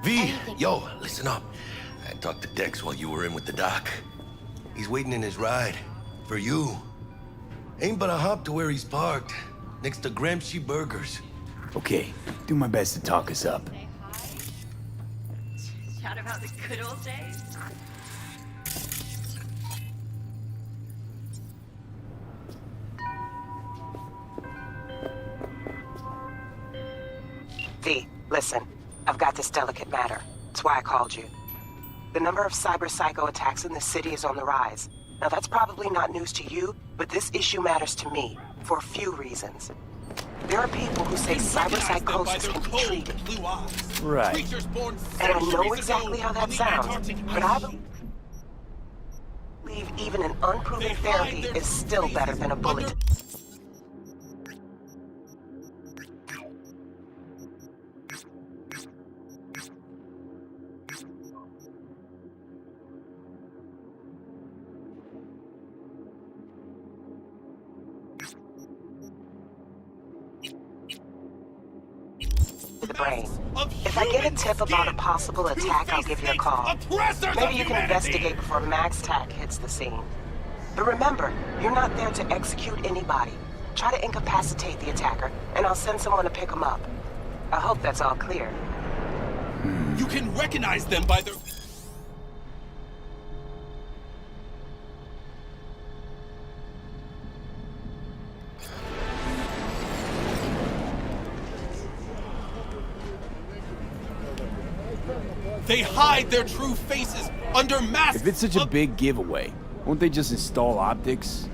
V, yo, listen up. I talked to Dex while you were in with the doc. He's waiting in his ride. For you. Ain't but a hop to where he's parked. Next to Gramsci Burgers. Okay, do my best to talk us up. Chat about the good old days. V, listen. I've got this delicate matter. That's why I called you. The number of cyber psycho attacks in the city is on the rise. Now that's probably not news to you, but this issue matters to me for a few reasons. There are people who say cyber psychosis can be treated. Right. And I know exactly how that sounds, but I believe even an unproven therapy is still better than a bullet. The brain. If I get a tip about a possible attack, I'll give you a call. Maybe you can investigate before MaxTac hits the scene. But remember, you're not there to execute anybody. Try to incapacitate the attacker, and I'll send someone to pick him up. I hope that's all clear. You can recognize them by their... They hide their true faces under masks. If it's such a big giveaway, won't they just install optics?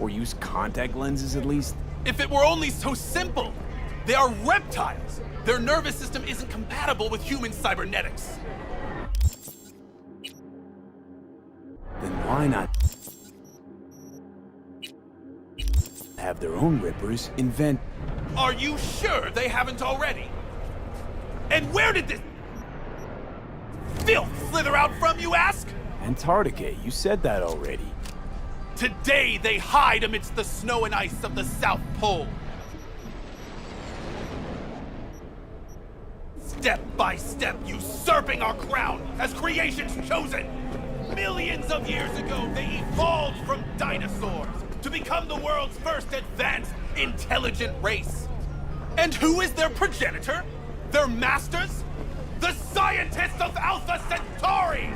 Or use contact lenses at least? If it were only so simple! They are reptiles! Their nervous system isn't compatible with human cybernetics. Then why not have their own rippers invent... Are you sure they haven't already? And where did this filth slither out from, you ask? Antarctica, you said that already. Today they hide amidst the snow and ice of the South Pole. Step by step usurping our crown as creation's chosen. Millions of years ago they evolved from dinosaurs to become the world's first advanced, intelligent race. And who is their progenitor? Their masters? The scientists of Alpha Centauri!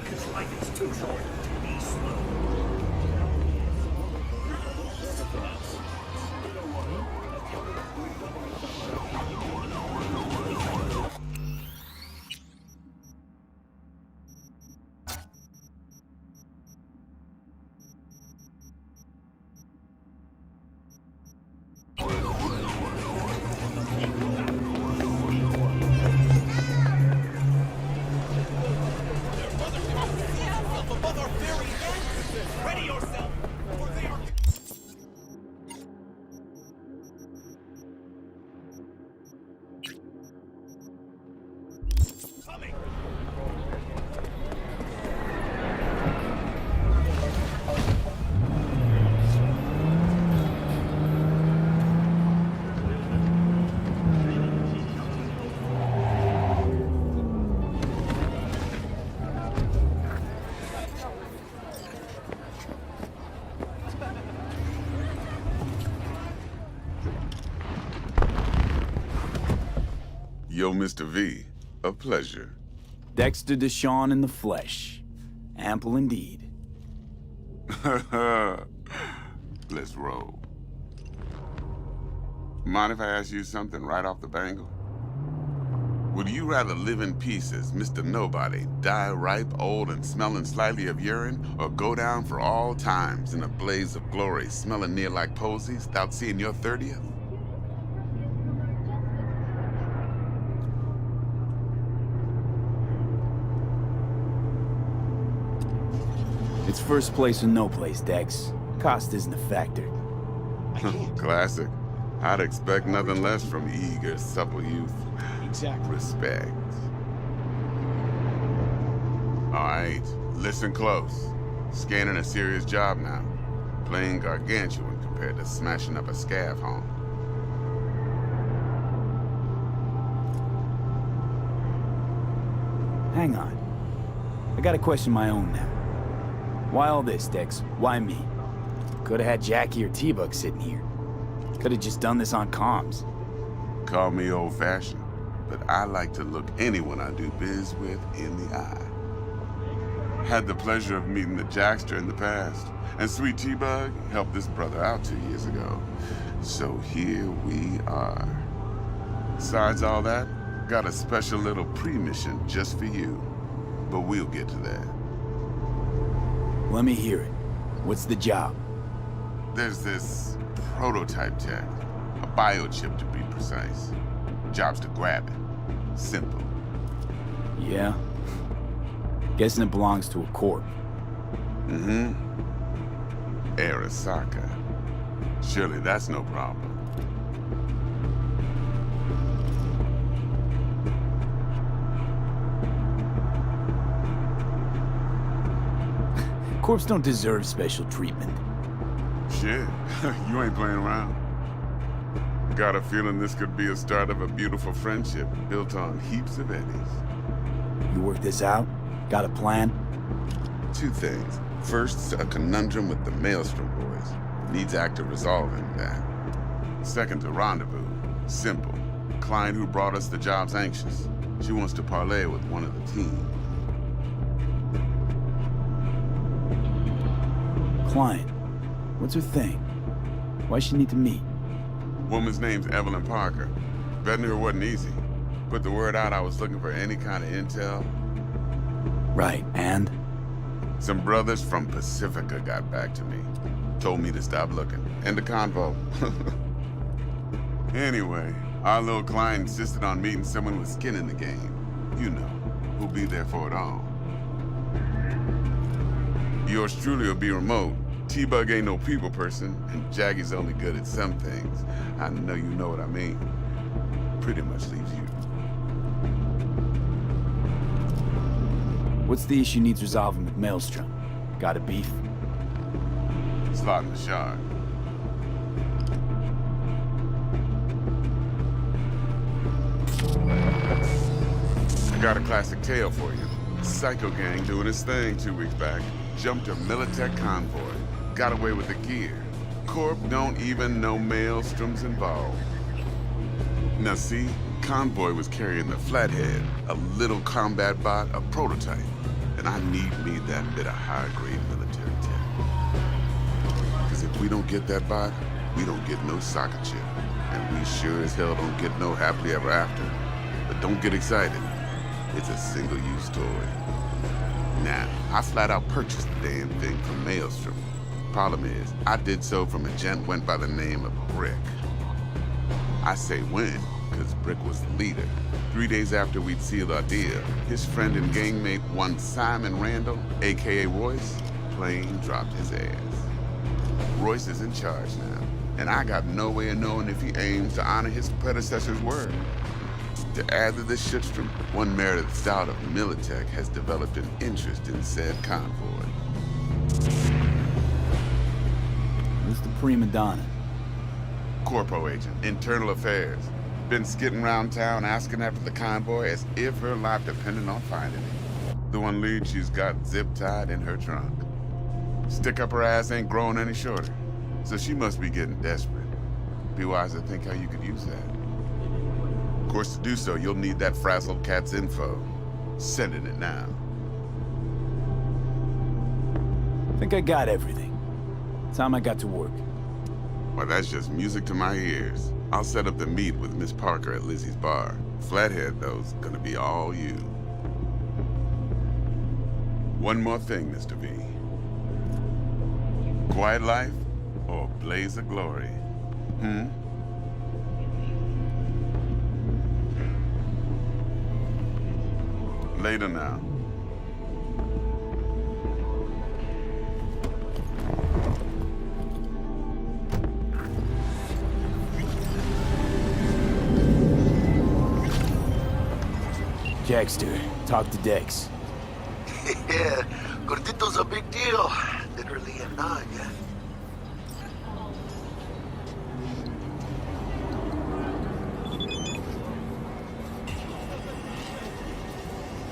Because life is too short to be slow. above our very heads! Ready yourself, for they are... coming! Yo, Mr. V, a pleasure. Dexter Deshawn in the flesh. Ample indeed. Let's roll. Mind if I ask you something right off the bangle? Would you rather live in pieces, Mr. Nobody, die ripe, old, and smelling slightly of urine, or go down for all times in a blaze of glory, smelling near like posies, without seeing your 30th? It's first place or no place, Dex. Cost isn't a factor. Classic. I'd expect nothing less from eager, supple youth. Exactly. Respect. All right, listen close. Scanning a serious job now. Playing gargantuan compared to smashing up a scav home. Hang on. I gotta question my own now. Why all this, Dex? Why me? Could've had Jackie or T-Bug sitting here. Could've just done this on comms. Call me old-fashioned, but I like to look anyone I do biz with in the eye. Had the pleasure of meeting the Jackster in the past, and Sweet T-Bug helped this brother out 2 years ago. So here we are. Besides all that, got a special little pre-mission just for you. But we'll get to that. Let me hear it. What's the job? There's this prototype tech, a biochip to be precise. Job's to grab it. Simple. Yeah? Guessing it belongs to a corp. Mm-hmm. Arasaka. Surely that's no problem. Corps don't deserve special treatment. Shit, you ain't playing around. Got a feeling this could be a start of a beautiful friendship built on heaps of eddies. You work this out? Got a plan? Two things. First, a conundrum with the Maelstrom boys. Needs active resolving that. Second, a rendezvous. Simple. Client who brought us the job's anxious. She wants to parlay with one of the team. Client. What's her thing? Why's she need to meet? Woman's name's Evelyn Parker. Betting her wasn't easy. Put the word out I was looking for any kind of intel. Right, and? Some brothers from Pacifica got back to me. Told me to stop looking. End the convo. Anyway, our little client insisted on meeting someone with skin in the game. You know, who'll be there for it all. Yours truly will be remote. T-Bug ain't no people person, and Jaggy's only good at some things. I know you know what I mean. Pretty much leaves you. What's the issue needs resolving with Maelstrom? Got a beef? Slot in the shard. I got a classic tale for you. Psycho gang doing his thing 2 weeks back. Jumped a Militech convoy. Got away with the gear. Corp don't even know Maelstrom's involved. Now see, convoy was carrying the Flathead, a little combat bot, a prototype. And I need me that bit of high-grade military tech. Because if we don't get that bot, we don't get no soccer chip. And we sure as hell don't get no happily ever after. But don't get excited. It's a single-use toy. Now, I flat out purchased the damn thing from Maelstrom. Problem is, I did so from a gent went by the name of Brick. I say when, because Rick was the leader. 3 days after we'd sealed our deal, his friend and gangmate, one Simon Randall, aka Royce, plain dropped his ass. Royce is in charge now, and I got no way of knowing if he aims to honor his predecessor's word. To add to this shitstorm, one Meredith Stout of Militech has developed an interest in said convoy. Who's the prima donna? Corpo agent, internal affairs. Been skidding around town asking after the convoy as if her life depended on finding it. The one lead she's got zip-tied in her trunk. Stick up her ass ain't growing any shorter, so she must be getting desperate. Be wise to think how you could use that. Of course, to do so, you'll need that frazzled cat's info. Sending it now. I think I got everything. Time I got to work. Well, that's just music to my ears. I'll set up the meet with Miss Parker at Lizzie's bar. Flathead, though's gonna be all you. One more thing, Mr. V. Quiet life or blaze of glory? Later now. Jackster, talk to Dex. Yeah, Gordito's a big deal. Literally a nod, yeah.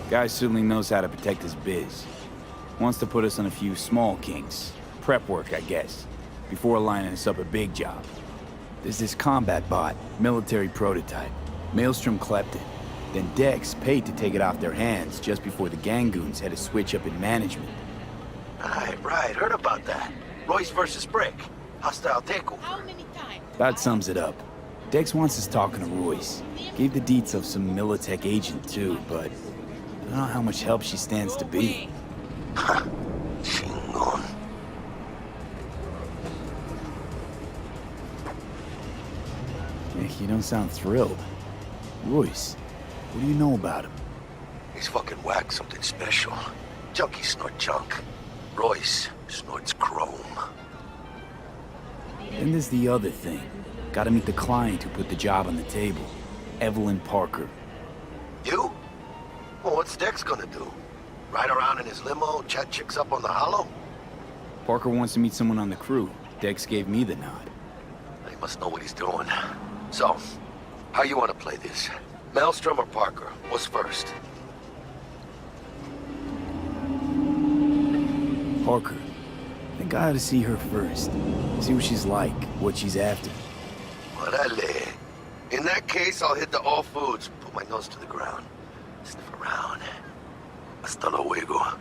Guy certainly knows how to protect his biz. Wants to put us on a few small kinks. Prep work, I guess. Before lining us up a big job. There's this combat bot, military prototype. Maelstrom clept it. Then Dex paid to take it off their hands just before the Gangoons had a switch up in management. Right, heard about that. Royce versus Brick. Hostile takeover. That sums it up. Dex wants us talking to Royce. Gave the deets of some Militech agent too, but I don't know how much help she stands to be. Chingon. Nick, you don't sound thrilled. Royce, what do you know about him? He's fucking whack something special. Junkies snort junk. Royce snorts chrome. Then there's the other thing. Gotta meet the client who put the job on the table. Evelyn Parker. You? Well, what's Dex gonna do? Ride around in his limo, chat chicks up on the hollow? Parker wants to meet someone on the crew. Dex gave me the nod. He must know what he's doing. So, how you want to play this? Maelstrom or Parker? What's first? Parker. I think I ought to see her first. See what she's like, what she's after. Orale. In that case, I'll hit the all foods, put my nose to the ground, sniff around. Hasta luego.